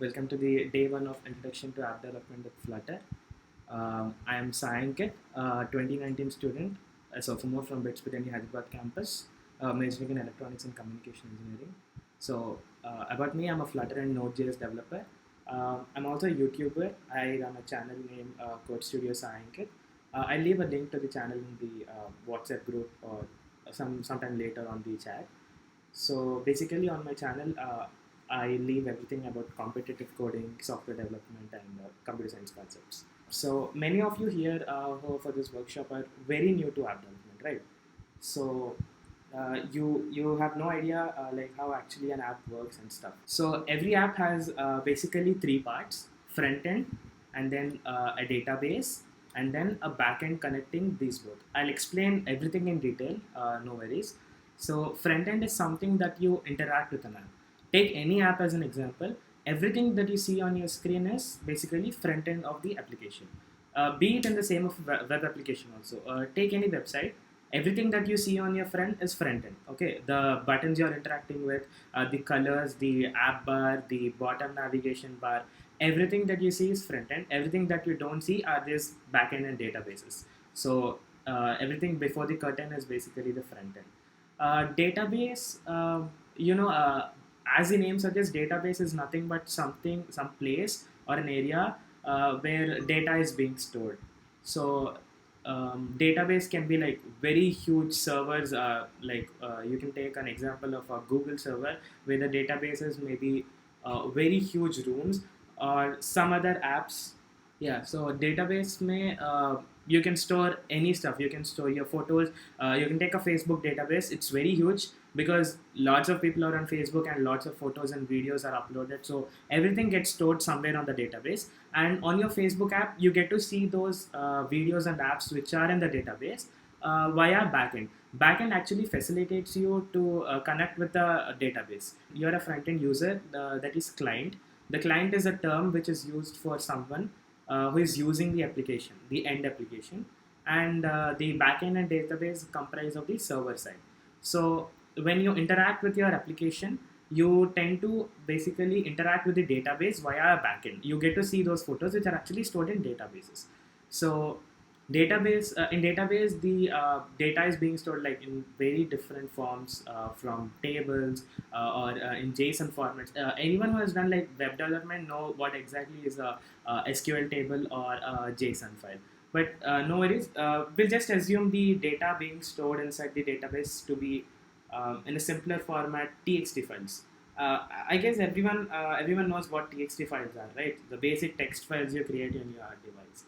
Welcome to the day one of Introduction to App Development with Flutter. I am Sayankit, 2019 student, a sophomore from Betsbudeni Hyderabad campus, majoring in Electronics and Communication Engineering. About me, I'm a Flutter and Node.js developer. I'm also a YouTuber. I run a channel named Code Studio Sayankit. I'll leave a link to the channel in the WhatsApp group or sometime later on the chat. So basically, on my channel, I leave everything about competitive coding, software development, and computer science concepts. So many of you here who are for this workshop are very new to app development, right? So you have no idea like how actually an app works and stuff. So every app has basically three parts: front end, and then a database, and then a backend connecting these both. I'll explain everything in detail. No worries. So front end is something that you interact with an app. Take any app as an example. Everything that you see on your screen is basically front end of the application. Be it in the same of web application also. Take any website. Everything that you see on your front is front end. Okay, the buttons you're interacting with, the colors, the app bar, the bottom navigation bar, everything that you see is front end. Everything that you don't see are these back end and databases. So everything before the curtain is basically the front end. Database, as the name suggests, database is nothing but some place or an area where data is being stored. So database can be like very huge servers. You can take an example of a Google server where the database is maybe very huge rooms or some other apps. Yeah, so database may you can store any stuff. You can store your photos. You can take a Facebook database. It's very huge because lots of people are on Facebook and lots of photos and videos are uploaded. So everything gets stored somewhere on the database. And on your Facebook app, you get to see those videos and apps which are in the database via backend. Backend actually facilitates you to connect with the database. You're a front-end user, that is client. The client is a term which is used for someone who is using the application, the end application, and the backend and database comprise of the server side. So when you interact with your application, you tend to basically interact with the database via a backend. You get to see those photos which are actually stored in databases. So in database, the data is being stored like in very different forms, from tables or in JSON formats. Anyone who has done like web development know what exactly is a SQL table or a JSON file. But no worries, we'll just assume the data being stored inside the database to be in a simpler format, TXT files. I guess everyone knows what TXT files are, right? The basic text files you create in your device.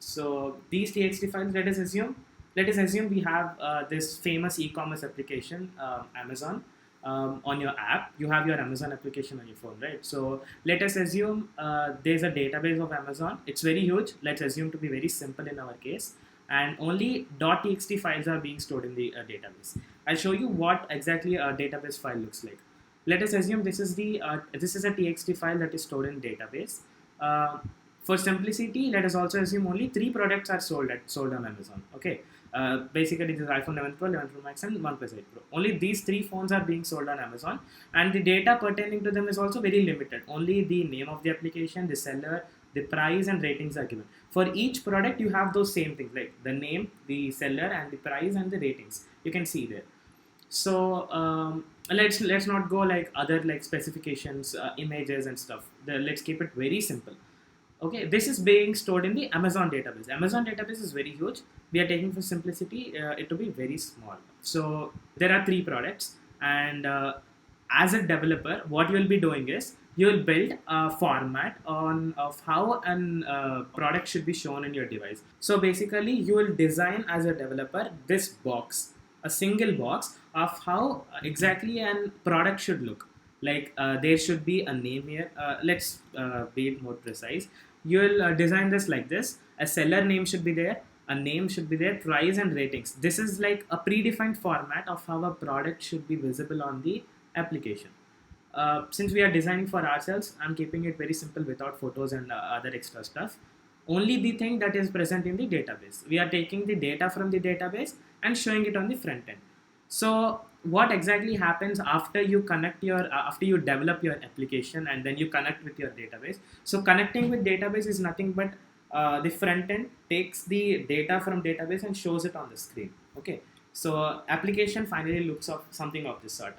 So these TXT files, let us assume we have this famous e-commerce application, Amazon. On your app, you have your Amazon application on your phone, right? So let us assume there's a database of Amazon. It's very huge. Let's assume to be very simple in our case, and only .txt files are being stored in the database. I'll show you what exactly a database file looks like. Let us assume this is a txt file that is stored in database. For simplicity, let us also assume only 3 products are sold on Amazon. Okay, basically this is iPhone 11 Pro, 11 Pro Max, and OnePlus 8 Pro. Only these 3 phones are being sold on Amazon, and the data pertaining to them is also very limited. Only the name of the application, the seller, the price, and ratings are given. For each product, you have those same things like the name, the seller, and the price and the ratings. You can see there. So let's not go like other like specifications, images and stuff. Let's keep it very simple. Okay, this is being stored in the Amazon database. Amazon database is very huge. We are taking for simplicity it to be very small. So there are 3 products, and as a developer, what you will be doing is you will build a format of how an product should be shown in your device. So basically, you will design as a developer this box, a single box of how exactly an product should look. Like there should be a name here. Let's be more precise. You will design this like this. A seller name should be there, a name should be there, price and ratings. This is like a predefined format of how a product should be visible on the application. Since we are designing for ourselves, I'm keeping it very simple without photos and other extra stuff. Only the thing that is present in the database. We are taking the data from the database and showing it on the front end. So what exactly happens after you connect your after you develop your application and then you connect with your database. So connecting with database is nothing but the front end takes the data from database and shows it on the screen. Okay, so application finally looks of something of this sort.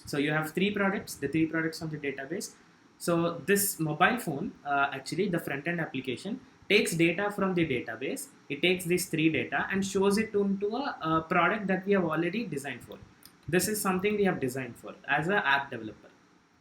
So you have the three products from the database. So this mobile phone, actually the front end application takes data from the database. It takes these three data and shows it into a product that we have already designed for. This is something we have designed for as an app developer.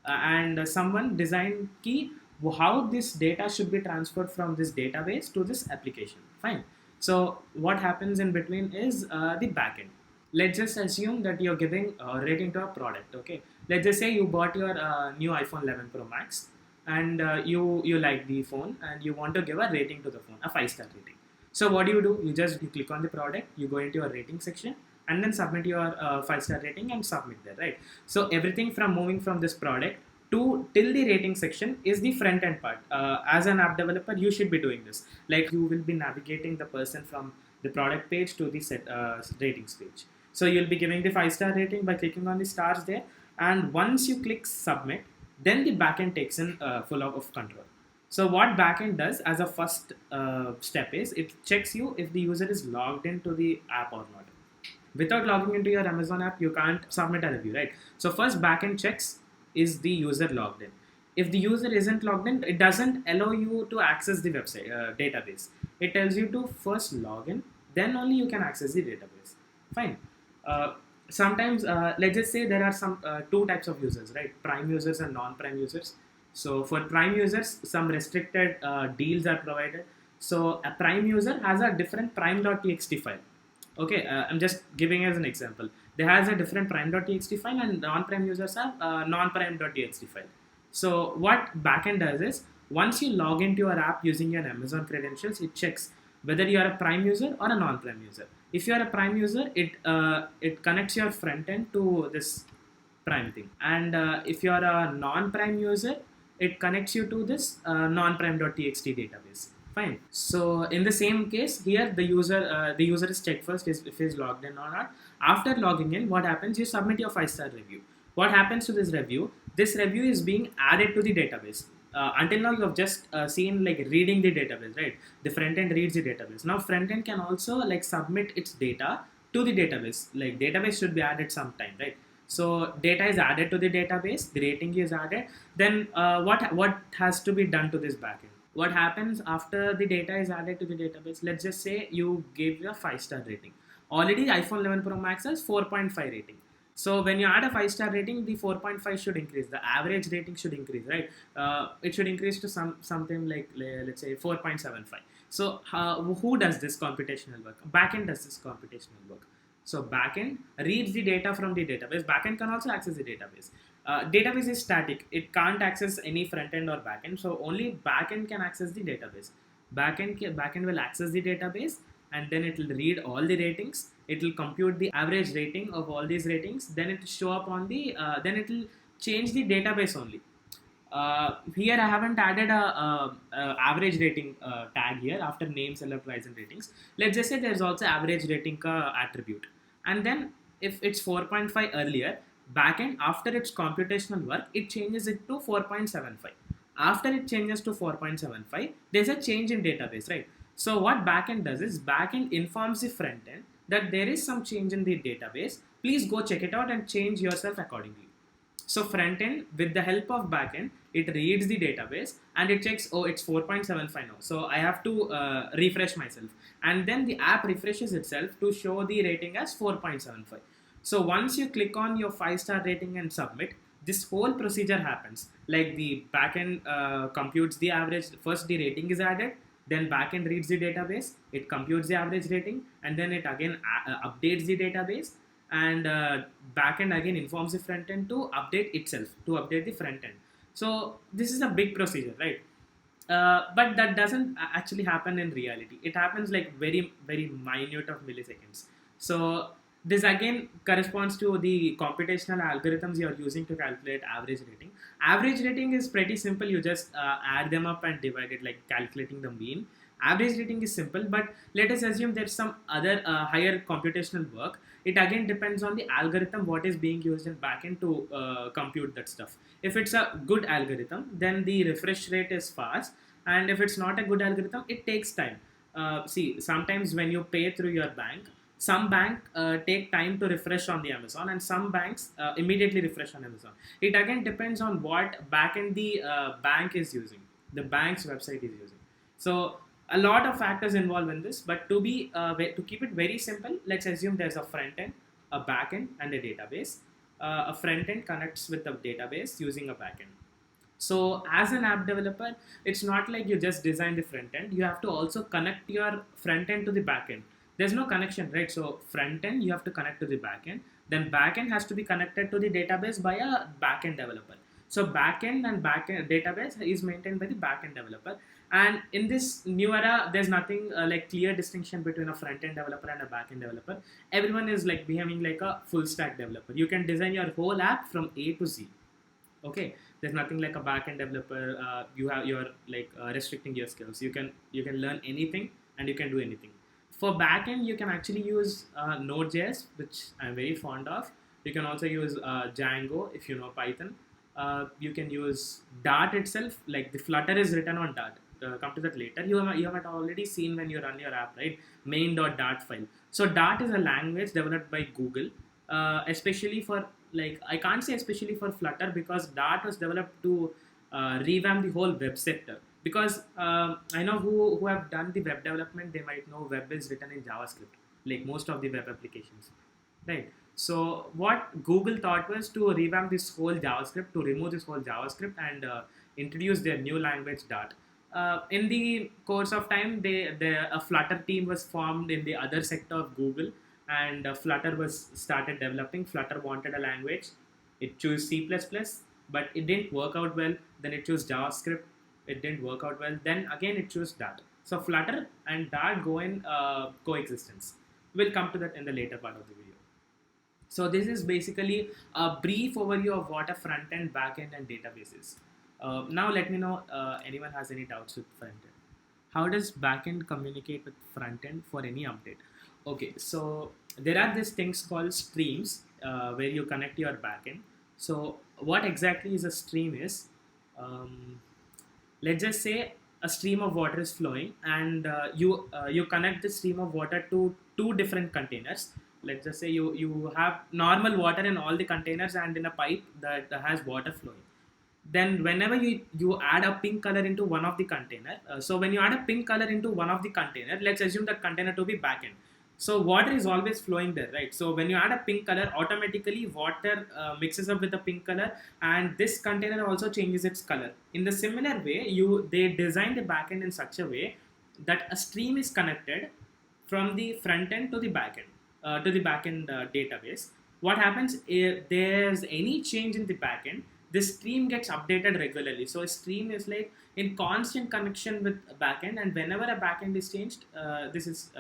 And someone designed key how this data should be transferred from this database to this application. Fine. So what happens in between is the backend. Let's just assume that you're giving a rating to a product. Okay. Let's just say you bought your new iPhone 11 Pro Max, and you like the phone and you want to give a rating to the phone, a 5-star rating. So what do? You click on the product, you go into your rating section, and then submit your 5-star rating and submit there, right? So everything from moving from this product to till the rating section is the front end part. As an app developer, you should be doing this. Like you will be navigating the person from the product page to the ratings page. So you'll be giving the 5-star rating by clicking on the stars there, and once you click submit, then the backend takes in full of control. So what backend does as a first step is it checks you if the user is logged into the app or not. Without logging into your Amazon app, you can't submit a review, right? So first backend checks is the user logged in. If the user isn't logged in, it doesn't allow you to access the website database. It tells you to first log in, then only you can access the database. Fine. Sometimes, let's just say there are some two types of users, right? Prime users and non-prime users. So for prime users, some restricted deals are provided. So a prime user has a different prime.txt file. Okay, I'm just giving as an example. They has a different prime.txt file, and non-prime users have non-prime.txt file. So what backend does is once you log into your app using your Amazon credentials, it checks whether you are a prime user or a non-prime user. If you are a prime user, it connects your front end to this prime thing, and if you are a non-prime user, it connects you to this non-prime.txt database. Fine. So in the same case here, the user is checked first if he's logged in or not. After logging in, what happens? You submit your 5-star review. What happens to this review? This review is being added to the database. Until now, you have just seen like reading the database, right? The front end reads the database. Now front end can also like submit its data to the database. Like database should be added sometime, right? So data is added to the database. The rating is added. Then what has to be done to this backend? What happens after the data is added to the database? Let's just say you gave a 5-star rating. Already iPhone 11 Pro Max has 4.5 rating. So when you add a 5-star rating, the 4.5 should increase. The average rating should increase, right? It should increase to something like let's say 4.75. So who does this computational work? Backend does this computational work. So backend reads the data from the database. Backend can also access the database. Database is static. It can't access any front end or backend. So only backend can access the database. Backend will access the database, and then it will read all the ratings. It will compute the average rating of all these ratings. Then it will show up on the. Then it will change the database only. Here I haven't added a average rating tag here after name, seller, price, and ratings. Let's just say there's also average rating attribute, and then if it's 4.5 earlier, backend after its computational work, it changes it to 4.75. After it changes to 4.75, there's a change in database, right? So what backend does is backend informs the front end that there is some change in the database. Please go check it out and change yourself accordingly. So front end, with the help of backend, it reads the database and it checks, oh, it's 4.75 now. So I have to refresh myself. And then the app refreshes itself to show the rating as 4.75. So once you click on your 5-star rating and submit, this whole procedure happens. Like the backend computes the average. First the rating is added, then backend reads the database, it computes the average rating, and then it again updates the database, and backend again informs the front end to update itself, to update the front end. So this is a big procedure, right? But that doesn't actually happen in reality. It happens like very, very minute of milliseconds. So this again corresponds to the computational algorithms you are using to calculate average rating. Average rating is pretty simple. You just add them up and divide it, like calculating the mean. Average rating is simple, but let us assume there's some other higher computational work. It again depends on the algorithm what is being used in backend to compute that stuff. If it's a good algorithm, then the refresh rate is fast, and if it's not a good algorithm, it takes time. See, sometimes when you pay through your bank, some bank take time to refresh on the Amazon, and some banks immediately refresh on Amazon. It again depends on what backend the bank is using, the bank's website is using. So a lot of factors involved in this, but to keep it very simple, let's assume there's a front end, a back end, and a database. A front end connects with the database using a back end. So as an app developer, it's not like you just design the front end. You have to also connect your front end to the back end. There's no connection, right? So front end, you have to connect to the back end. Then back end has to be connected to the database by a back end developer. So backend and backend database is maintained by the backend developer. And in this new era, there's nothing like clear distinction between a front end developer and a backend developer. Everyone is like behaving like a full stack developer. You can design your whole app from A to Z. Okay, there's nothing like a backend developer. You're like restricting your skills. You can learn anything and you can do anything. For backend, you can actually use Node.js, which I'm very fond of. You can also use Django if you know Python. You can use Dart itself, like the Flutter is written on Dart. Come to that later. You have already seen when you run your app, right? Main.dart file. So Dart is a language developed by Google, especially for, like, I can't say especially for Flutter, because Dart was developed to revamp the whole web sector. Because I know who have done the web development, they might know web is written in JavaScript, like most of the web applications, right? So what Google thought was to revamp this whole JavaScript, to remove this whole JavaScript and introduce their new language Dart. In the course of time, a Flutter team was formed in the other sector of Google, and Flutter was started developing. Flutter wanted a language. It chose C++, but it didn't work out well. Then it chose JavaScript. It didn't work out well. Then again it chose Dart. So Flutter and Dart go in coexistence. We'll come to that in the later part of the video. So this is basically a brief overview of what a front end, back end, and database is. Now let me know anyone has any doubts with front end. How does back end communicate with front end for any update? Okay, so there are these things called streams where you connect your back end. So what exactly is a stream is, let's just say a stream of water is flowing, and you connect the stream of water to two different containers. Let's just say you have normal water in all the containers and in a pipe that has water flowing. Then whenever you add a pink color into one of the container, so when you add a pink color into one of the container, let's assume that container to be backend. So water is always flowing there, right? So when you add a pink color, automatically water mixes up with the pink color, and this container also changes its color. In the similar way, they design the backend in such a way that a stream is connected from the front end to the backend, database. What happens if there's any change in the backend? This stream gets updated regularly. So a stream is like in constant connection with a backend, and whenever a backend is changed, this is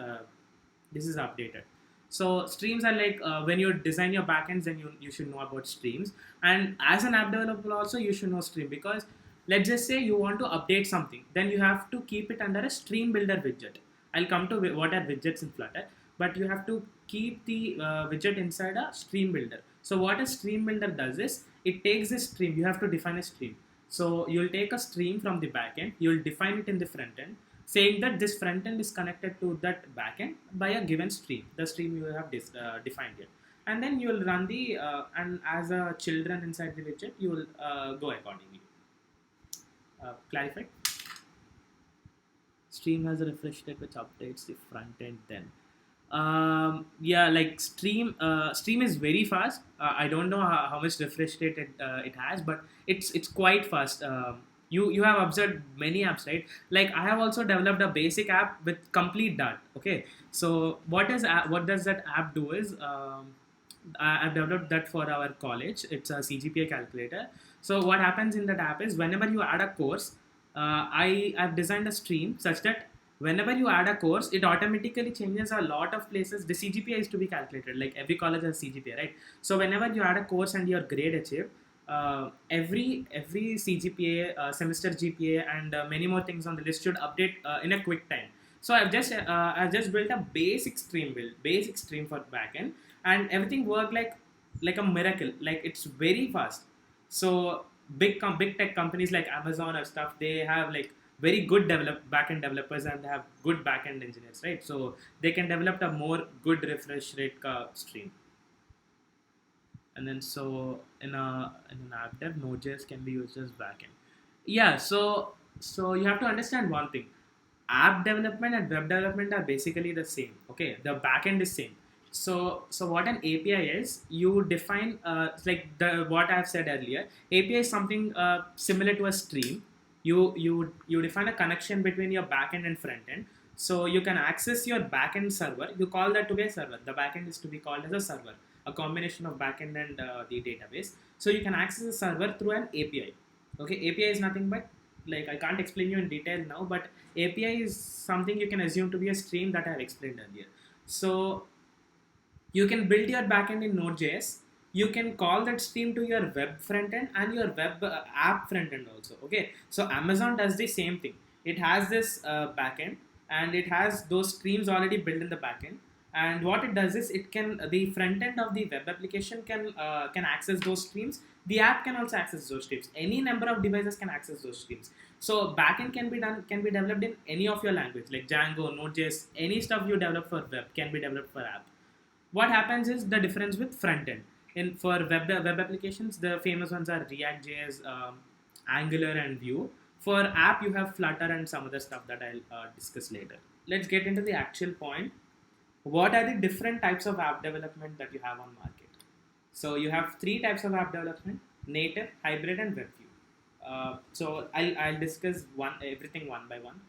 updated. So streams are like when you design your backends, then you should know about streams. And as an app developer also, you should know stream, because let's just say you want to update something, then you have to keep it under a stream builder widget. I'll come to what are widgets in Flutter, but you have to keep the widget inside a stream builder. So what a stream builder does is, it takes a stream. You have to define a stream. So you'll take a stream from the backend, you'll define it in the front end, saying that this front end is connected to that backend by a given stream, the stream you have defined it. And then you will run the, and as a children inside the widget, you will go accordingly. Clarified? Stream has a refresh rate which updates the front end then. Yeah, like stream is very fast. I don't know how much refresh rate it has, but it's quite fast. You have observed many apps, right? Like I have also developed a basic app with complete Dart. Okay, so what does that app do is, I've developed that for our college. It's a CGPA calculator. So what happens in that app is, whenever you add a course, I've designed a stream such that whenever you add a course, it automatically changes a lot of places. The CGPA is to be calculated, like every college has CGPA, right? So whenever you add a course and your grade achieved, every CGPA, semester GPA, and many more things on the list should update in a quick time. So I've just built a basic stream for backend, and everything work like a miracle. Like it's very fast. So big tech companies like Amazon or stuff, they have like very good backend developers, and they have good backend engineers, right? So they can develop a more good refresh rate stream. And then so in an app dev, Node.js can be used as backend. Yeah, so you have to understand one thing. App development and web development are basically the same. Okay, the backend is same. So what an API is, you define like the what I've said earlier. API is something similar to a stream. You define a connection between your backend and front end. So you can access your backend server. You call that to be a server. The backend is to be called as a server, a combination of backend and the database. So you can access the server through an API. Okay, API is nothing but, like, I can't explain you in detail now, but API is something you can assume to be a stream that I have explained earlier. So you can build your backend in Node.js. You can call that stream to your web frontend and your web app frontend also. Okay, so Amazon does the same thing. It has this backend, and it has those streams already built in the backend. And what it does is, it can the front end of the web application can access those streams. The app can also access those streams. Any number of devices can access those streams. So backend can be developed in any of your language, like Django, Node.js, any stuff you develop for web can be developed for app. What happens is the difference with front end. In for web applications, the famous ones are React.js, Angular, and Vue. For app, you have Flutter and some other stuff that I'll discuss later. Let's get into the actual point. What are the different types of app development that you have on market? So you have three types of app development: native, hybrid, and WebView. So I'll discuss everything one by one.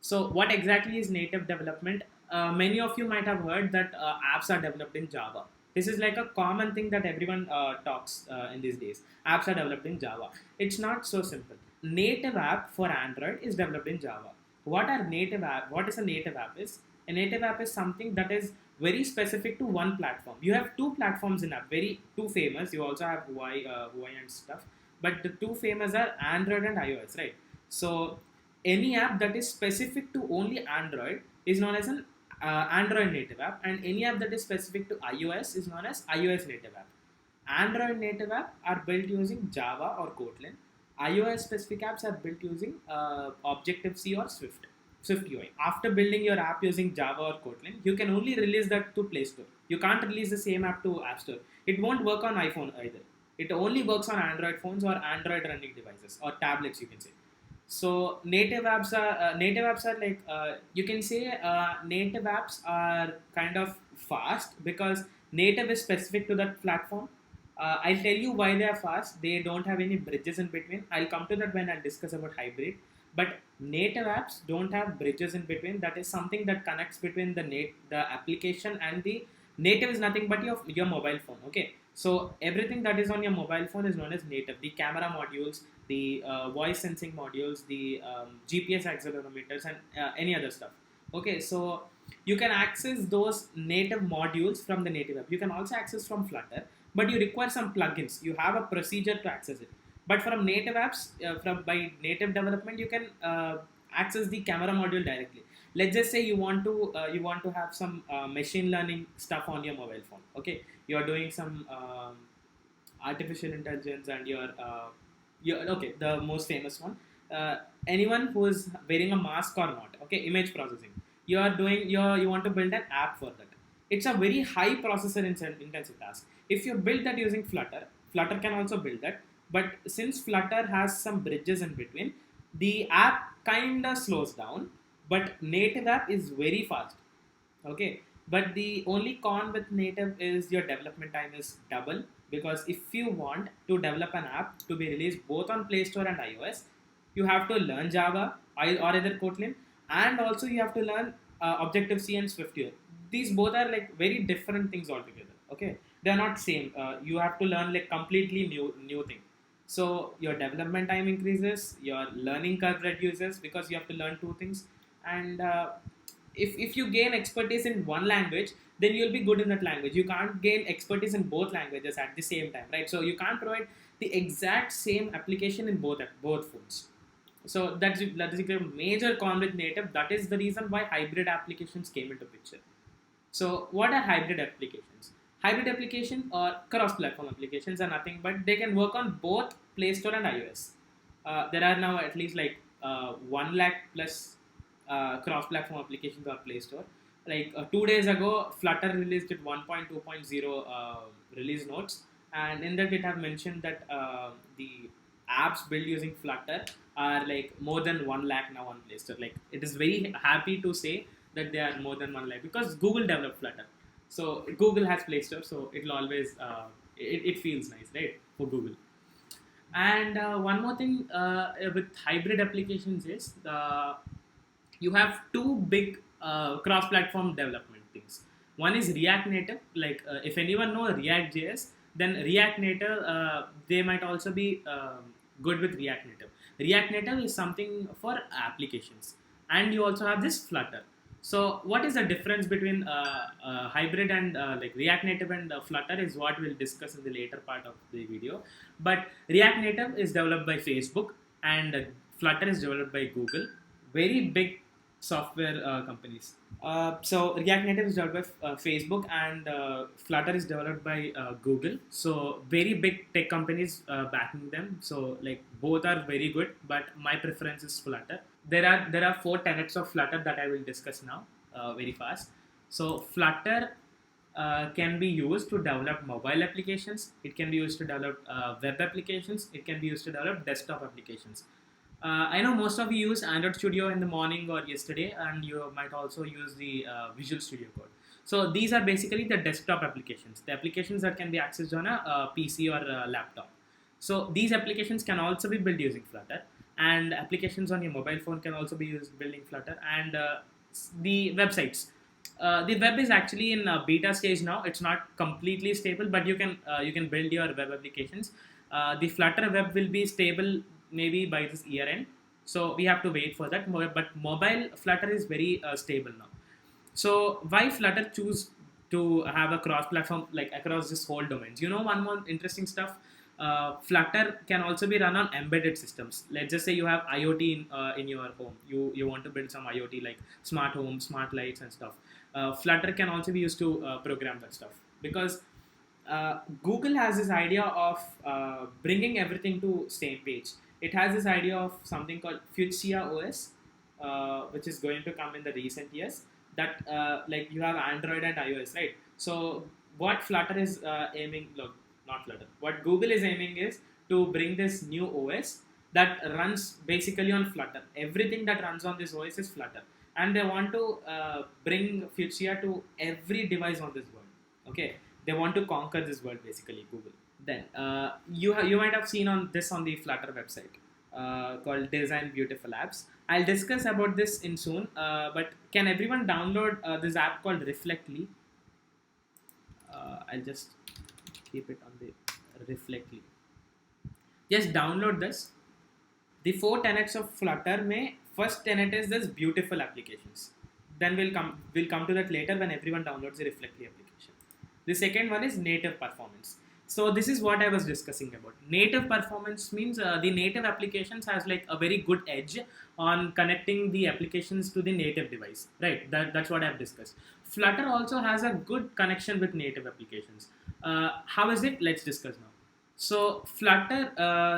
So what exactly is native development? Many of you might have heard that apps are developed in Java. This is like a common thing that everyone talks in these days. Apps are developed in Java. It's not so simple. Native app for Android is developed in Java. What are native app? What is a native app? Is a native app is something that is very specific to one platform. You have two platforms in app, very two famous. You also have Huawei and stuff, but the two famous are Android and iOS, right? So any app that is specific to only Android is known as an Android native app, and any app that is specific to iOS is known as iOS native app. Android native app are built using Java or Kotlin. iOS specific apps are built using Objective C or Swift UI. After building your app using Java or Kotlin, you can only release that to Play Store. You can't release the same app to App Store. It won't work on iPhone either. It only works on Android phones or Android running devices or tablets, you can say. So native apps are like, you can say native apps are kind of fast because native is specific to that platform. I'll tell you why they are fast. They don't have any bridges in between. I'll come to that when I discuss about hybrid. But native apps don't have bridges in between. That is something that connects between the application and the native is nothing but your mobile phone. Okay, so everything that is on your mobile phone is known as native. The camera modules, the voice sensing modules, the GPS accelerometers, and any other stuff. Okay, so you can access those native modules from the native app. You can also access from Flutter, but you require some plugins. You have a procedure to access it. But from native apps, from by native development, you can access the camera module directly. Let's just say you want to have some machine learning stuff on your mobile phone. Okay, you are doing some artificial intelligence, and you're okay. The most famous one, anyone who is wearing a mask or not. Okay, image processing. You want to build an app for that. It's a very high processor intensive task. If you build that using Flutter, Flutter can also build that. But since Flutter has some bridges in between, the app kinda slows down. But native app is very fast. Okay, but the only con with native is your development time is double, because if you want to develop an app to be released both on Play Store and iOS, you have to learn Java or either Kotlin, and also you have to learn Objective C and SwiftUI. These both are like very different things altogether. Okay, they are not same. You have to learn like completely new thing. So your development time increases, your learning curve reduces because you have to learn two things, and if you gain expertise in one language, then you'll be good in that language. You can't gain expertise in both languages at the same time, right? So you can't provide the exact same application in both phones. So that is a major con with native. That is the reason why hybrid applications came into picture. So what are hybrid applications? Hybrid application or cross-platform applications are nothing but they can work on both Play Store and iOS. There are now at least like 1 lakh plus cross-platform applications on Play Store. Like 2 days ago, Flutter released its 1.2.0 release notes, and in that it have mentioned that the apps built using Flutter are like more than 1 lakh now on Play Store. Like it is very happy to say that they are more than 1 lakh because Google developed Flutter. So Google has Play Store, so it'll always it feels nice, right, for Google. And one more thing with hybrid applications is you have two big cross-platform development things. One is React Native. Like if anyone know React JS, then React Native they might also be good with React Native. React Native is something for applications, and you also have this Flutter. So what is the difference between hybrid and like React Native and Flutter is what we'll discuss in the later part of the video. But React Native is developed by Facebook and Flutter is developed by Google. Very big software companies. So React Native is developed by Facebook and Flutter is developed by Google. So very big tech companies backing them. So like both are very good, but my preference is Flutter. There are 4 tenets of Flutter that I will discuss now very fast. So Flutter can be used to develop mobile applications. It can be used to develop web applications. It can be used to develop desktop applications. I know most of you use Android Studio in the morning or yesterday, and you might also use the Visual Studio Code. So these are basically the desktop applications, the applications that can be accessed on a PC or a laptop. So these applications can also be built using Flutter, and applications on your mobile phone can also be used building Flutter. And the websites. The web is actually in beta stage now. It's not completely stable, but you can build your web applications. The Flutter web will be stable maybe by this year end, so we have to wait for that. But mobile Flutter is very stable now. So why Flutter choose to have a cross-platform like across this whole domains? You know, one more interesting stuff. Flutter can also be run on embedded systems. Let's just say you have IoT in your home. You want to build some IoT like smart home, smart lights and stuff. Flutter can also be used to program that stuff because Google has this idea of bringing everything to same page. It has this idea of something called Fuchsia OS, which is going to come in the recent years. That like you have Android and iOS, right? So what Flutter is aiming, look, not Flutter. What Google is aiming is to bring this new OS that runs basically on Flutter. Everything that runs on this OS is Flutter, and they want to bring Fuchsia to every device on this world. Okay, they want to conquer this world basically, Google. Then you might have seen on the Flutter website called Design Beautiful Apps. I'll discuss about this in soon. But can everyone download this app called Reflectly? I'll just keep it on the Reflectly. Just download this. The 4 tenets of Flutter may first tenet is this beautiful applications. Then we'll come to that later when everyone downloads the Reflectly application. The second one is native performance. So this is what I was discussing about. Native performance means the native applications has like a very good edge on connecting the applications to the native device, right? That's what I've discussed. Flutter also has a good connection with native applications. How is it? Let's discuss now. So Flutter,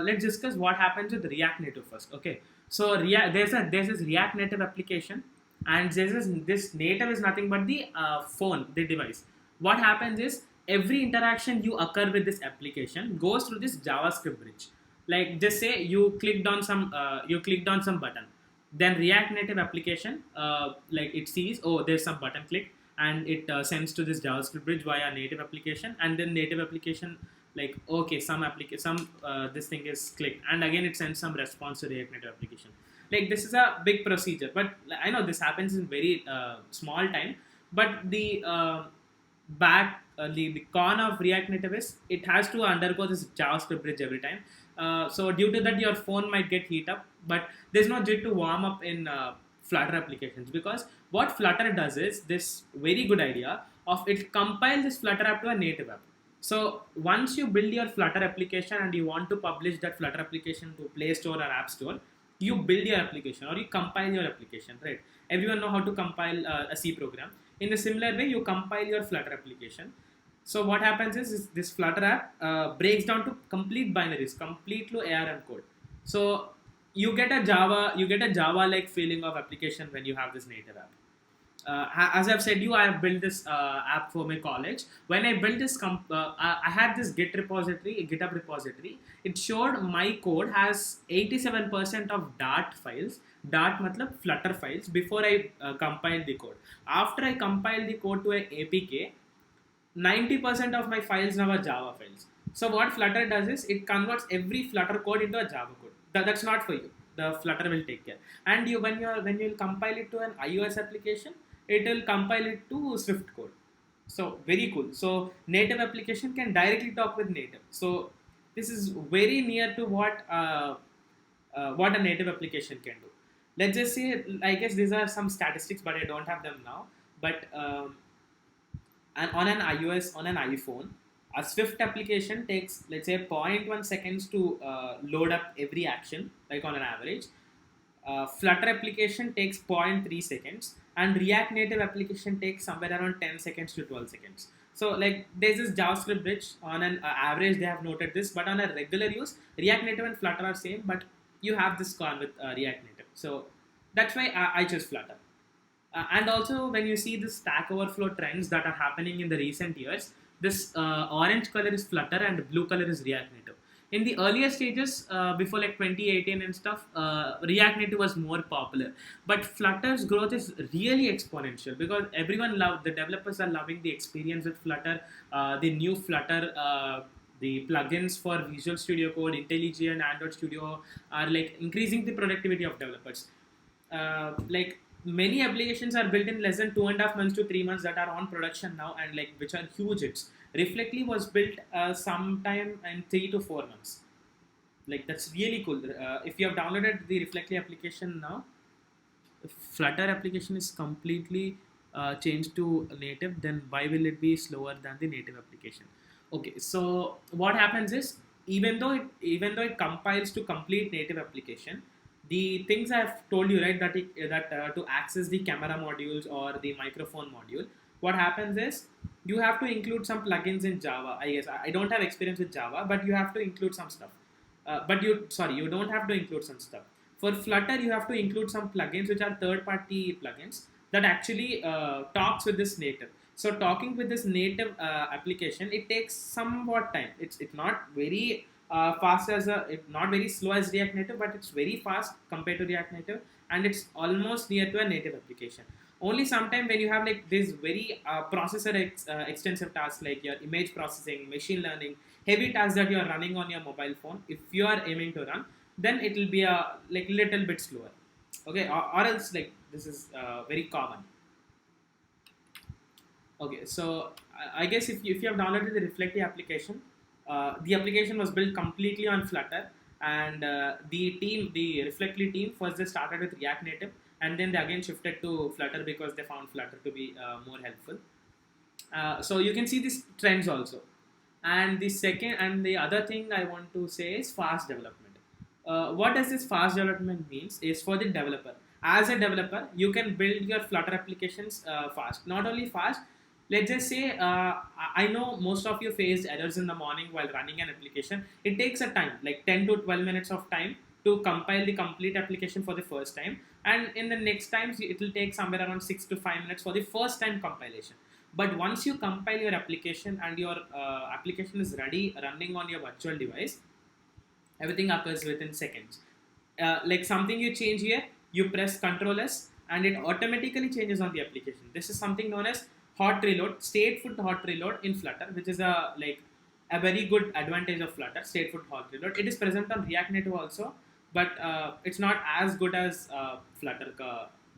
let's discuss what happens with React Native first. Okay, so there's this React Native application, and this native is nothing but the phone, the device. What happens is every interaction you occur with this application goes through this JavaScript bridge. Like just say you clicked on some button, then React Native application like it sees, oh, there's some button click, and it sends to this JavaScript bridge via native application, and then native application like, okay, this thing is clicked, and again it sends some response to React Native application. Like this is a big procedure, but I know this happens in very small time. But the the con of React Native is it has to undergo this JavaScript bridge every time. So due to that, your phone might get heat up, but there's no JIT to warm up in Flutter applications, because what Flutter does is this very good idea of it compiles this Flutter app to a native app. So once you build your Flutter application and you want to publish that Flutter application to Play Store or App Store, you build your application or you compile your application, right? Everyone know how to compile a C program. In a similar way, you compile your Flutter application. So what happens is this Flutter app breaks down to complete binaries, complete to ARM code. So you get a Java like feeling of application when you have this native app. As I've said you, I have built this app for my college. When I built this, I had this Git repository, a GitHub repository. It showed my code has 87% of Dart files. Dart matlab Flutter files before I compiled the code. After I compiled the code to an APK, 90% of my files now are Java files. So what Flutter does is it converts every Flutter code into a Java code. That's not for you. The Flutter will take care. And when you'll compile it to an iOS application, it will compile it to Swift code. So very cool. So native application can directly talk with native. So this is very near to what a native application can do. Let's just say, I guess these are some statistics, but I don't have them now. But and on an iOS, on an iPhone, a Swift application takes, let's say, zero point 0.1 seconds to load up every action, like on an average. Flutter application takes 0.3 seconds, and React Native application takes somewhere around 10 seconds to 12 seconds. So like there's this JavaScript bridge on an average they have noted this, but on a regular use, React Native and Flutter are same, but you have this con with React Native. So that's why I chose Flutter. And also, when you see the Stack Overflow trends that are happening in the recent years, this orange color is Flutter and blue color is React Native. In the earlier stages, before like 2018 and stuff, React Native was more popular. But Flutter's growth is really exponential because the developers are loving the experience with Flutter, the new Flutter. The plugins for Visual Studio Code, IntelliJ, and Android Studio are like increasing the productivity of developers. Like many applications are built in less than 2.5 months to 3 months that are on production now and like which are huge hits. Reflectly was built sometime in 3 to 4 months. Like that's really cool. If you have downloaded the Reflectly application now, if Flutter application is completely changed to native, then why will it be slower than the native application? Okay, so what happens is even though it compiles to complete native application, the things I've told you, right, that to access the camera modules or the microphone module, what happens is you have to include some plugins in Java. I guess I don't have experience with Java, but you have to include some stuff. You don't have to include some stuff. For Flutter, you have to include some plugins which are third-party plugins that actually talks with this native. So talking with this native application, it takes somewhat time. It's not very not very slow as React Native, but it's very fast compared to React Native, and it's almost near to a native application. Only sometime when you have like this very extensive tasks like your image processing, machine learning, heavy tasks that you are running on your mobile phone, if you are aiming to run, then it will be a like little bit slower. Okay, or else like this is very common. Okay, so I guess if you have downloaded the Reflectly application, the application was built completely on Flutter, and the Reflectly team first they started with React Native, and then they again shifted to Flutter because they found Flutter to be more helpful. So you can see these trends also. And the other thing I want to say is fast development. What does this fast development means is for the developer. As a developer, you can build your Flutter applications fast. Not only fast, let's just say I know most of you faced errors in the morning while running an application. It takes a time, like 10 to 12 minutes of time to compile the complete application for the first time, and in the next times it will take somewhere around 6 to 5 minutes for the first time compilation. But once you compile your application and your application is ready running on your virtual device, everything occurs within seconds. Like something you change here, you press Ctrl S and it automatically changes on the application. This is something known as hot reload, stateful hot reload in Flutter, which is a very good advantage of Flutter, stateful hot reload. It is present on React Native also, but it's not as good as Flutter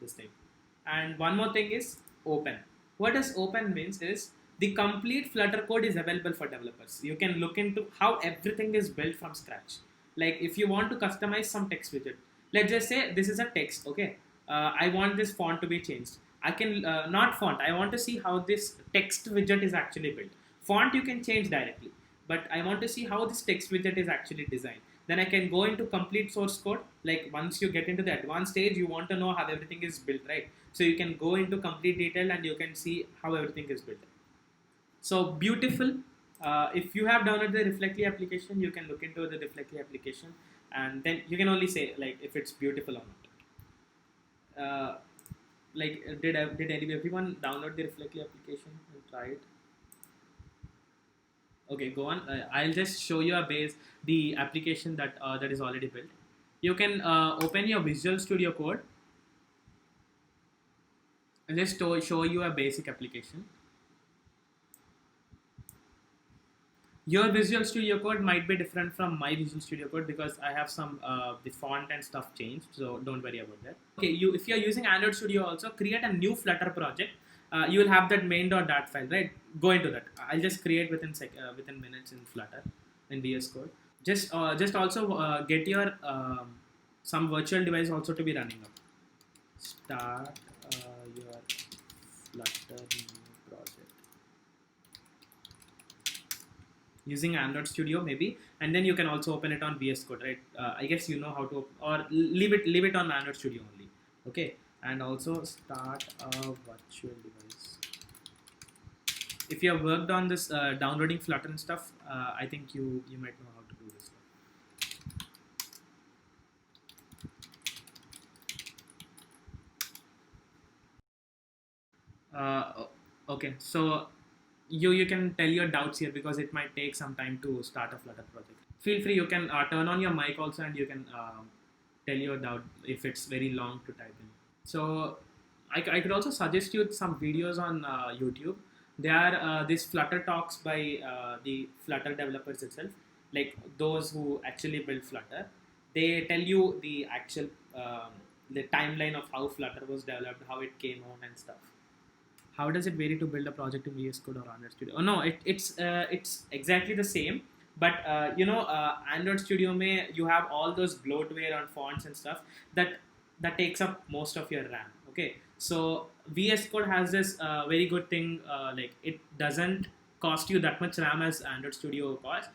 this thing. And one more thing is open. What does open means is the complete Flutter code is available for developers. You can look into how everything is built from scratch. Like if you want to customize some text widget, let's just say this is a text, okay? I want this font to be changed. I can, not font, I want to see how this text widget is actually built. Font you can change directly, but I want to see how this text widget is actually designed. Then I can go into complete source code. Like once you get into the advanced stage, you want to know how everything is built, right? So you can go into complete detail and you can see how everything is built. So beautiful. If you have downloaded the Reflectly application, you can look into the Reflectly application, and then you can only say like if it's beautiful or not. Did everyone download the Reflectly application and try it? Okay, go on. I'll just show you the application that is already built. You can open your Visual Studio Code and just show you a basic application. Your Visual Studio Code might be different from my Visual Studio Code because I have some the font and stuff changed, so don't worry about that. Okay, if you're using Android Studio, also create a new Flutter project. You will have that main.dat file, right? Go into that. I'll just create within minutes in Flutter in VS Code. Just also get your some virtual device also to be running up. Start your Flutter new project using Android Studio maybe, and then you can also open it on VS Code, right? I guess you know how to, or leave it on Android Studio only. Okay, and also start a virtual device. If you have worked on this downloading Flutter and stuff, I think you might know how to do this. Okay, so you can tell your doubts here because it might take some time to start a Flutter project. Feel free, you can turn on your mic also, and you can tell your doubt if it's very long to type in. So I could also suggest you some videos on YouTube. There are these Flutter talks by the Flutter developers itself, like those who actually build Flutter. They tell you the actual the timeline of how Flutter was developed, how it came on, and stuff. How does it vary to build a project in VS Code or Android Studio? Oh no, it's exactly the same. But Android Studio you have all those bloatware on fonts and stuff that takes up most of your RAM. Okay, so VS Code has this very good thing, like it doesn't cost you that much RAM as Android Studio costs.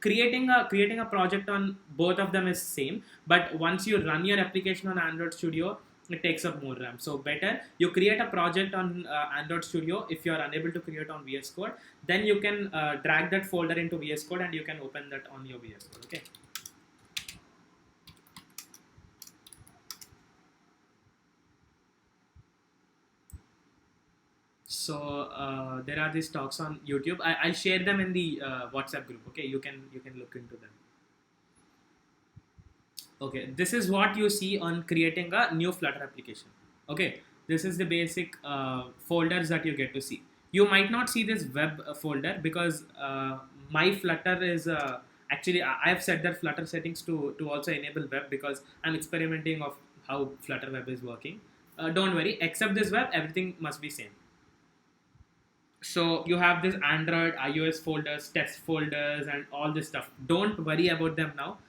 Creating a project on both of them is same, but once you run your application on Android Studio, it takes up more RAM. So better you create a project on Android Studio. If you are unable to create on VS Code, then you can drag that folder into VS Code and you can open that on your VS Code. Okay. So there are these talks on YouTube. I'll share them in the WhatsApp group. Okay, you can look into them. Okay, this is what you see on creating a new Flutter application. Okay, this is the basic folders that you get to see. You might not see this web folder because my Flutter is actually I've set that Flutter settings to also enable web because I'm experimenting of how Flutter web is working. Don't worry, except this web, everything must be same. So you have this Android, iOS folders, test folders, and all this stuff. Don't worry about them now.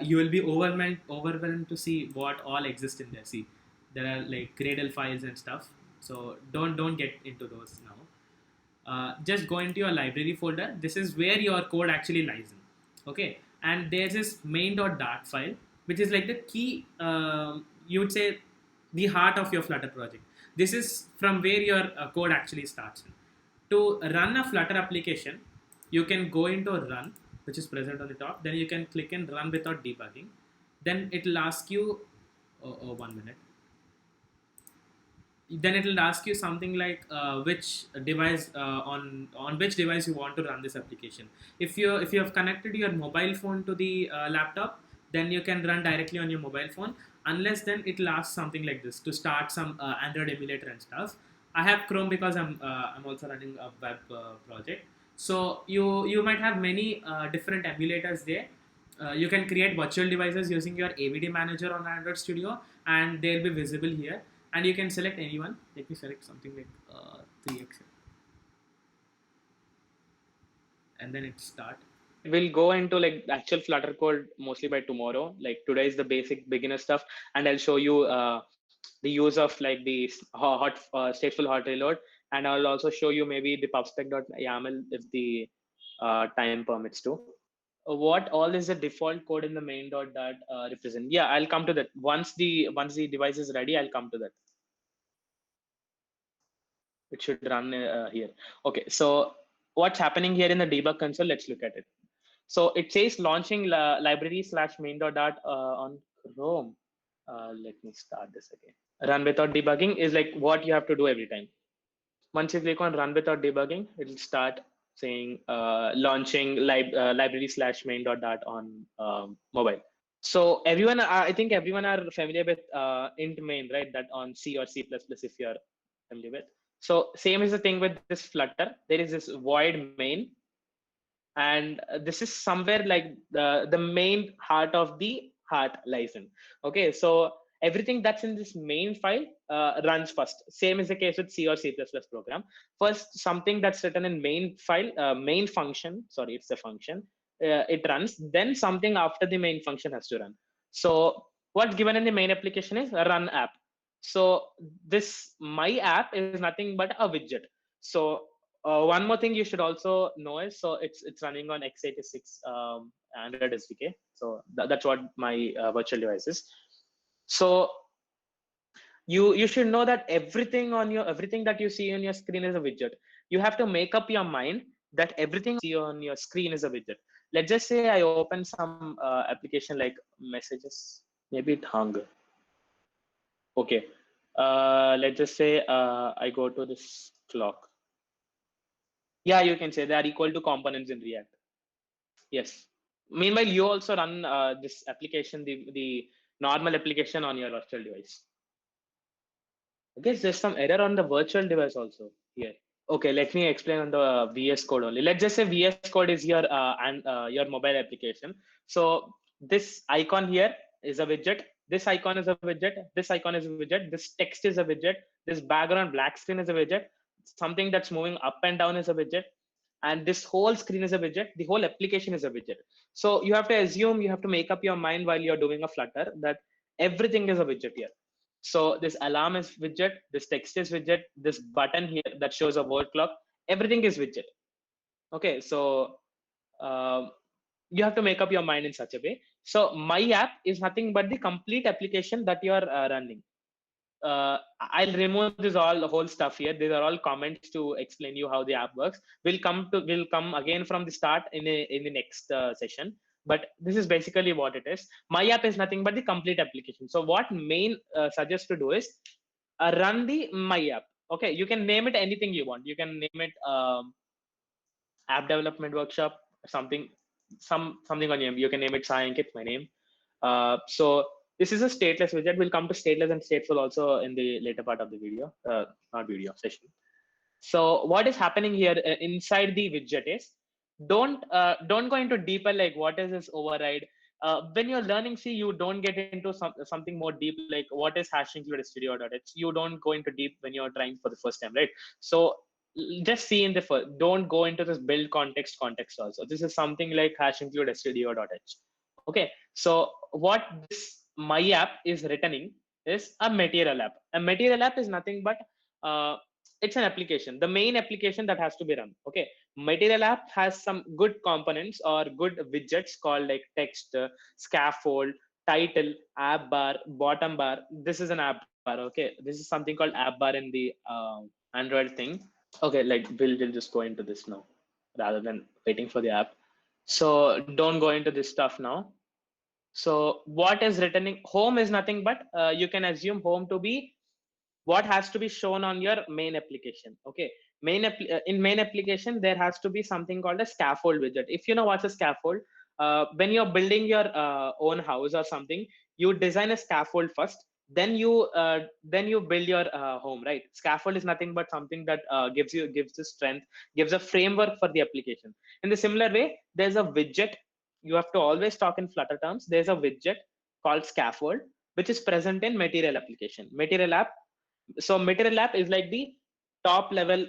You will be overwhelmed to see what all exists in there. See, there are like Gradle files and stuff. So don't get into those now. Just go into your library folder. This is where your code actually lies in. Okay, and there's this main.dart file, which is like the key. You would say the heart of your Flutter project. This is from where your code actually starts. To run a Flutter application, you can go into run, which is present on the top. Then you can click in run without debugging. Then it will ask you, 1 minute. Then it will ask you something like which device on which device you want to run this application. If you have connected your mobile phone to the laptop, then you can run directly on your mobile phone. Unless then it will ask something like this to start some Android emulator and stuff. I have Chrome because I'm also running a web project. So you might have many different emulators there. You can create virtual devices using your AVD manager on Android Studio, and they'll be visible here. And you can select anyone. Let me select something like 3x, and then it start. We'll go into like actual Flutter code mostly by tomorrow. Like today is the basic beginner stuff, and I'll show you the use of like the stateful hot reload, and I'll also show you maybe the pubspec.yaml if the time permits to. What all is the default code in the main.dat represent? Yeah, I'll come to that once the device is ready. I'll come to that. It should run here. Okay, so what's happening here in the debug console, let's look at it. So it says launching library slash main.dart on Chrome. Let me start this again. Run without debugging is like what you have to do every time. Once you click on run without debugging, it will start saying launching library slash main.dart on mobile. So everyone, I think everyone are familiar with int main, right? That on C or C++ if you're familiar with. So same is the thing with this Flutter. There is this void main, and this is somewhere like the main heart of the heart lies in. Okay, so everything that's in this main file runs first. Same is the case with C or C++ program. First, something that's written in main file, main function, sorry, it's a function, it runs. Then something after the main function has to run. So what's given in the main application is a run app. So this my app is nothing but a widget. So one more thing you should also know is, so it's running on x86 Android SDK. So that's what my virtual device is. So you should know that everything that you see on your screen is a widget. You have to make up your mind that everything you see on your screen is a widget. Let's just say I open some application like messages. Maybe it hung. Okay. Let's just say I go to this clock. Yeah, you can say they are equal to components in React. Yes. Meanwhile, you also run this application, the normal application on your virtual device. I guess there's some error on the virtual device also here. Okay, let me explain on the VS Code only. Let's just say VS Code is your mobile application. So this icon here is a widget. This icon is a widget. This icon is a widget. This text is a widget. This background black screen is a widget. Something that's moving up and down is a widget. And this whole screen is a widget. The whole application is a widget. So you have to assume, you have to make up your mind while you're doing a Flutter that everything is a widget here. So this alarm is widget, this text is widget, this button here that shows a word clock, everything is widget. Okay, so you have to make up your mind in such a way. So my app is nothing but the complete application that you are running. I'll remove this all the whole stuff here. These are all comments to explain you how the app works. We'll come again from the start in the next session. But this is basically what it is. My app is nothing but the complete application. So what main suggests to do is run the my app. Okay, you can name it anything you want. You can name it app development workshop, something something on your name. You can name it Sai Ankit, my name. So this is a stateless widget. We'll come to stateless and stateful also in the later part of the video, not video session. So what is happening here inside the widget is, don't go into deeper like what is this override. When you're learning C, you don't get into something more deep like what is hash include stdio.h. You don't go into deep when you're trying for the first time, right? So just see in the first, don't go into this build context also. This is something like hash include stdio.h. Okay, so what this my app is returning is a material app. A material app is nothing but it's an application, the main application that has to be run. Okay, material app has some good components or good widgets called like text, scaffold, title, app bar, bottom bar. This is an app bar. Okay, this is something called app bar in the Android thing. Okay, like we'll just go into this now rather than waiting for the app. So don't go into this stuff now. So what is returning? Home is nothing but you can assume home to be what has to be shown on your main application. Okay, in main application there has to be something called a scaffold widget. If you know what's a scaffold, when you're building your own house or something, you design a scaffold first, then you build your home, right? Scaffold is nothing but something that gives the strength, gives a framework for the application. In the similar way, there's a widget. You have to always talk in Flutter terms. There's a widget called scaffold which is present in material application. Material app, so material app is like the top level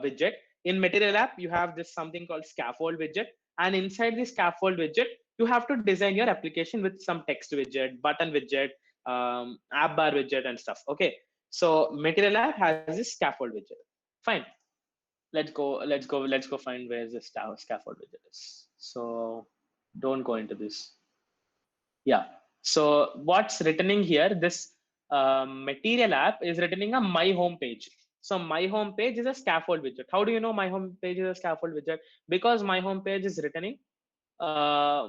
widget. In material app you have this something called scaffold widget, and inside the scaffold widget you have to design your application with some text widget, button widget, app bar widget and stuff. Okay, so material app has this scaffold widget. Fine, let's go find where the scaffold widget is. So don't go into this. Yeah, so what's returning here, this material app is returning a my home page. So my home page is a scaffold widget. How do you know my home page is a scaffold widget? Because my home page is returning uh,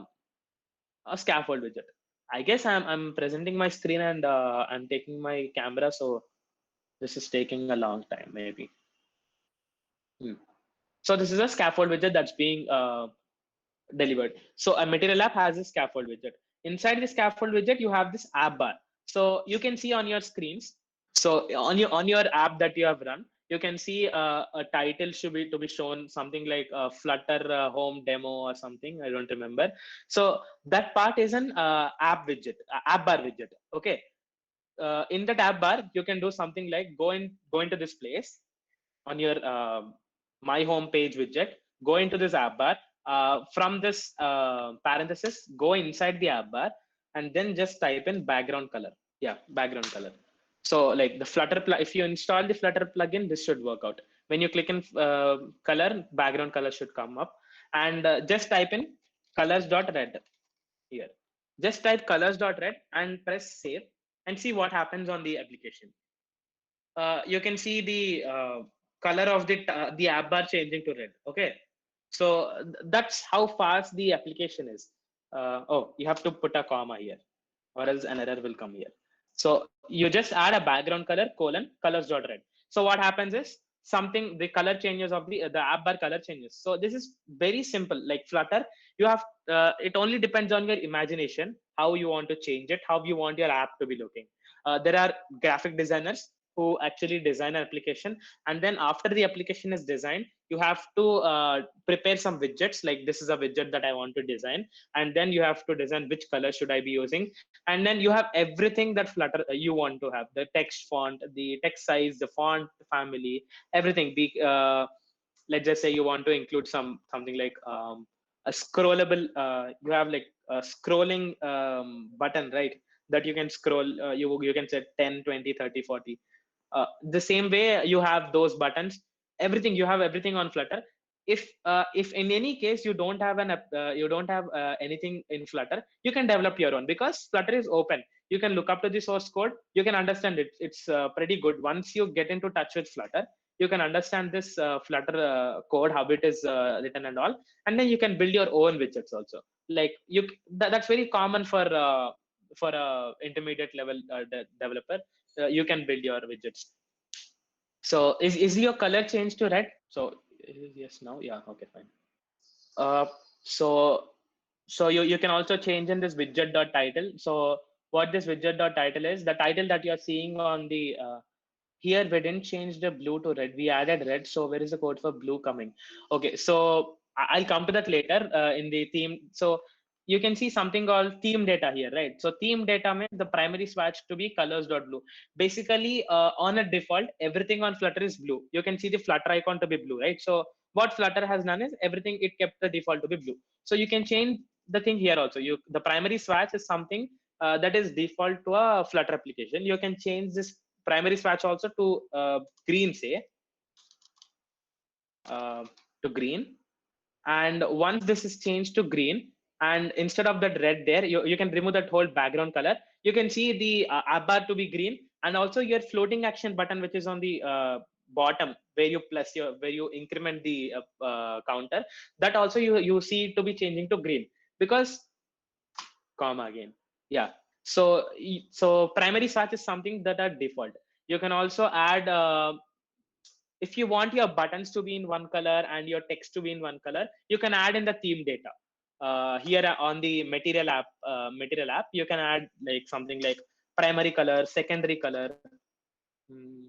a scaffold widget. I guess I'm presenting my screen and I'm taking my camera, so this is taking a long time maybe. Hmm. So this is a scaffold widget that's being delivered. So a material app has a scaffold widget. Inside the scaffold widget, you have this app bar. So you can see on your screens. So on your app that you have run, you can see a title should be to be shown something like Flutter home demo or something. I don't remember. So that part is an app widget, app bar widget. Okay. In the tab bar, you can do something like go into this place on your my home page widget, go into this app bar, from this parenthesis, go inside the app bar, and then just type in background color. Yeah, background color. So like the Flutter, if you install the Flutter plugin, this should work out. When you click in color, background color should come up, and just type in colors.red here. Just type colors.red and press save and see what happens on the application. You can see the color of the app bar changing to red. Okay, so that's how fast the application is. Oh, you have to put a comma here, or else an error will come here. So you just add a background color colon colors.red. So what happens is something the color changes of the app bar color changes. So this is very simple. Like Flutter, you have it only depends on your imagination how you want to change it, how you want your app to be looking. There are graphic designers who actually design an application, and then after the application is designed, you have to prepare some widgets. Like this is a widget that I want to design, and then you have to design which color should I be using, and then you have everything that Flutter you want to have: the text font, the text size, the font family, everything. Let's just say you want to include something like a scrollable. You have like a scrolling button, right? That you can scroll. You can set 10, 20, 30, 40. The same way you have those buttons. Everything you have everything on Flutter. If in any case you don't have anything in Flutter, you can develop your own, because Flutter is open. You can look up to the source code, you can understand it. It's pretty good. Once you get into touch with Flutter, you can understand this Flutter code, how it is written and all, and then you can build your own widgets also. Like that's very common for a intermediate level developer. You can build your widgets. So is your color changed to red? So yes, now, yeah, okay, fine. Uh, so you can also change in this widget.title. So what this widget.title is, the title that you're seeing on the here, we didn't change the blue to red, we added red. So where is the code for blue coming? Okay, so I'll come to that later in the theme. So you can see something called theme data here, right? So theme data means the primary swatch to be colors.blue. Basically, on a default, everything on Flutter is blue. You can see the Flutter icon to be blue, right? So what Flutter has done is everything, it kept the default to be blue. So you can change the thing here also. The primary swatch is something that is default to a Flutter application. You can change this primary swatch also to green, say, uh, to green. And once this is changed to green, and instead of that red there, you can remove that whole background color. You can see the app bar to be green, and also your floating action button, which is on the bottom, where you where you increment the counter, that also you see to be changing to green, because comma again. Yeah. So primary swatch is something that are default. You can also add if you want your buttons to be in one color and your text to be in one color, you can add in the theme data. Here on the material app, you can add like something like primary color, secondary color. Hmm,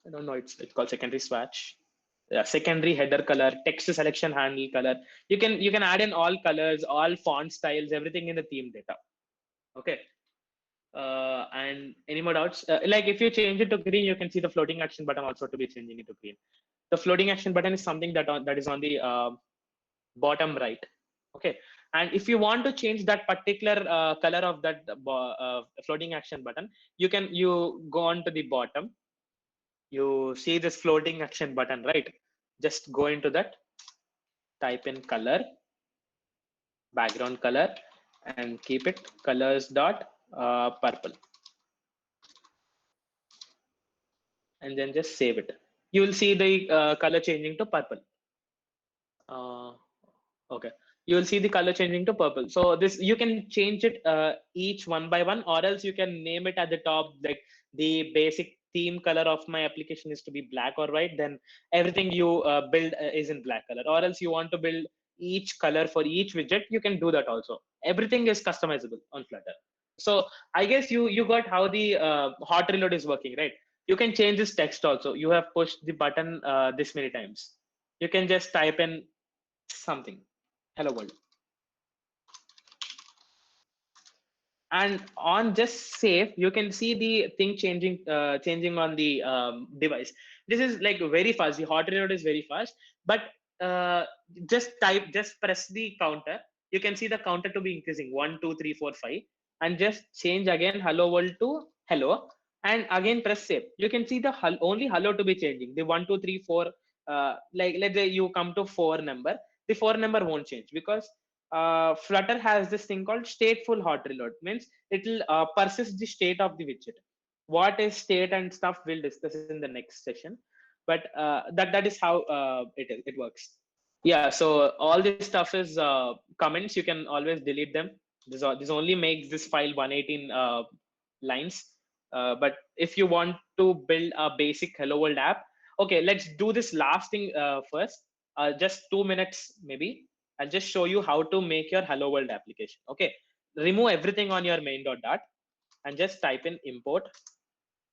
I don't know. It's called secondary swatch. Yeah, secondary header color, text selection handle color. You can add in all colors, all font styles, everything in the theme data. Okay. And any more doubts? Like if you change it to green, you can see the floating action button also to be changing it to green. The floating action button is something that is on the bottom right. Okay. And if you want to change that particular color of that floating action button, you go on to the bottom. You see this floating action button, right? Just go into that, type in color, background color, and keep it colors dot purple. and then just save it. You will see the color changing to purple. Uh, okay, you will see the color changing to purple. So this you can change it each one by one, or else you can name it at the top, like the basic theme color of my application is to be black or white. Then everything you build is in black color. Or else you want to build each color for each widget, you can do that also. Everything is customizable on Flutter. So I guess you got how the hot reload is working, right? You can change this text also. You have pushed the button this many times. You can just type in something, hello world, and on just save, you can see the thing changing on the device. This is like very fast. The hot reload is very fast, but just press the counter. You can see the counter to be increasing 1 2 3 4 5, and just change again hello world to hello, and again press save. You can see the only hello to be changing. The 1 2 3 4, like let's say you come to 4 number, the 4 number won't change because Flutter has this thing called stateful hot reload. Means it will persist the state of the widget. What is state and stuff we'll discuss in the next session. But that is how it works. Yeah. So all this stuff is comments. You can always delete them. This only makes this file 118 lines. But if you want to build a basic Hello World app, okay, let's do this last thing first. Just 2 minutes maybe. I'll just show you how to make your Hello World application. Okay, remove everything on your main.dart and just type in import,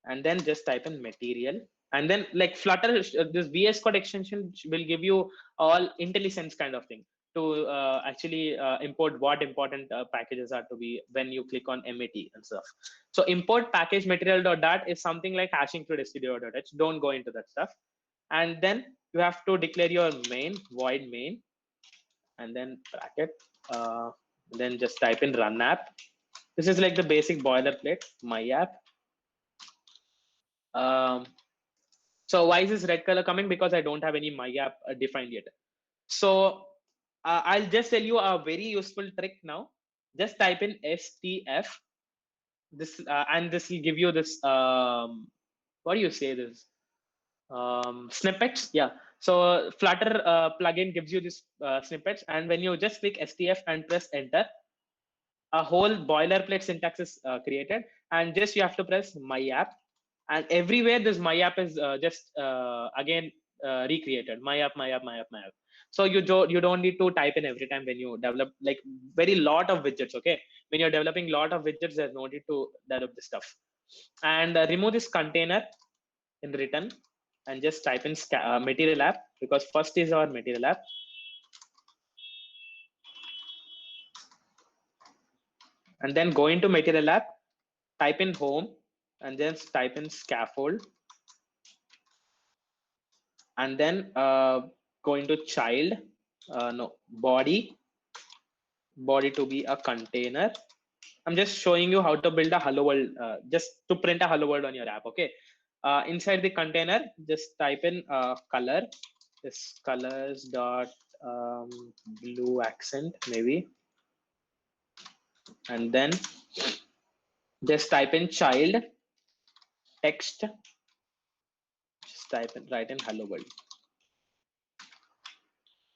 and then just type in material, and then like Flutter, this VS Code extension will give you all IntelliSense kind of thing to actually import what important packages are to be when you click on MAT and stuff. So import package material.dart is something like hashing through stdio.h. Don't go into that stuff. And then you have to declare your main void main, and then bracket, then just type in run app. This is like the basic boilerplate, my app. Um, so why is this red color coming? Because I don't have any my app defined yet. So I'll just tell you a very useful trick now. Just type in STF. This and this will give you this. What do you say this? Snippets. Yeah. So Flutter plugin gives you this snippets, and when you just click STF and press enter, a whole boilerplate syntax is created, and just you have to press my app, and everywhere this my app is just again recreated. My app, my app, my app, my app. So you don't need to type in every time when you develop like very lot of widgets. Okay, when you're developing lot of widgets, there's no need to develop this stuff. And remove this container in return, and just type in material app, because first is our material app. And then go into material app, type in home, and then type in scaffold, and then go into child, no, body to be a container. I'm just showing you how to build a hello world, just to print a hello world on your app. Okay, inside the container, just type in color, this colors dot blue accent maybe, and then just type in child text, just write in hello world.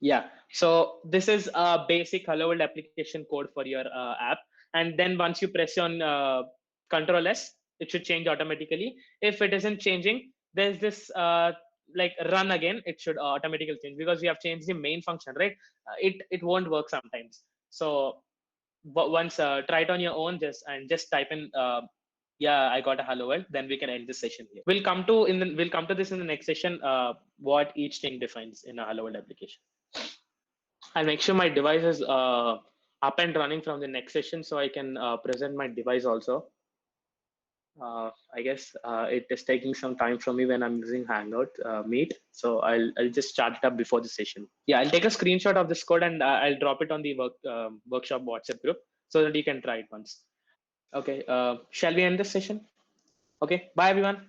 Yeah, so this is a basic hello world application code for your app, and then once you press on Control S, it should change automatically. If it isn't changing, there's this like run again, it should automatically change, because we have changed the main function, right? It won't work sometimes. So but once try it on your own, just type in yeah, I got a hello world, then we can end this session here. We'll come to this in the next session, what each thing defines in a hello world application. I'll make sure my device is up and running from the next session, so I can present my device also. I guess it is taking some time from me when I'm using Hangout Meet, so I'll just start it up before the session. Yeah, I'll take a screenshot of this code, and I'll drop it on the workshop WhatsApp group so that you can try it once. Okay, shall we end this session? Okay, bye everyone.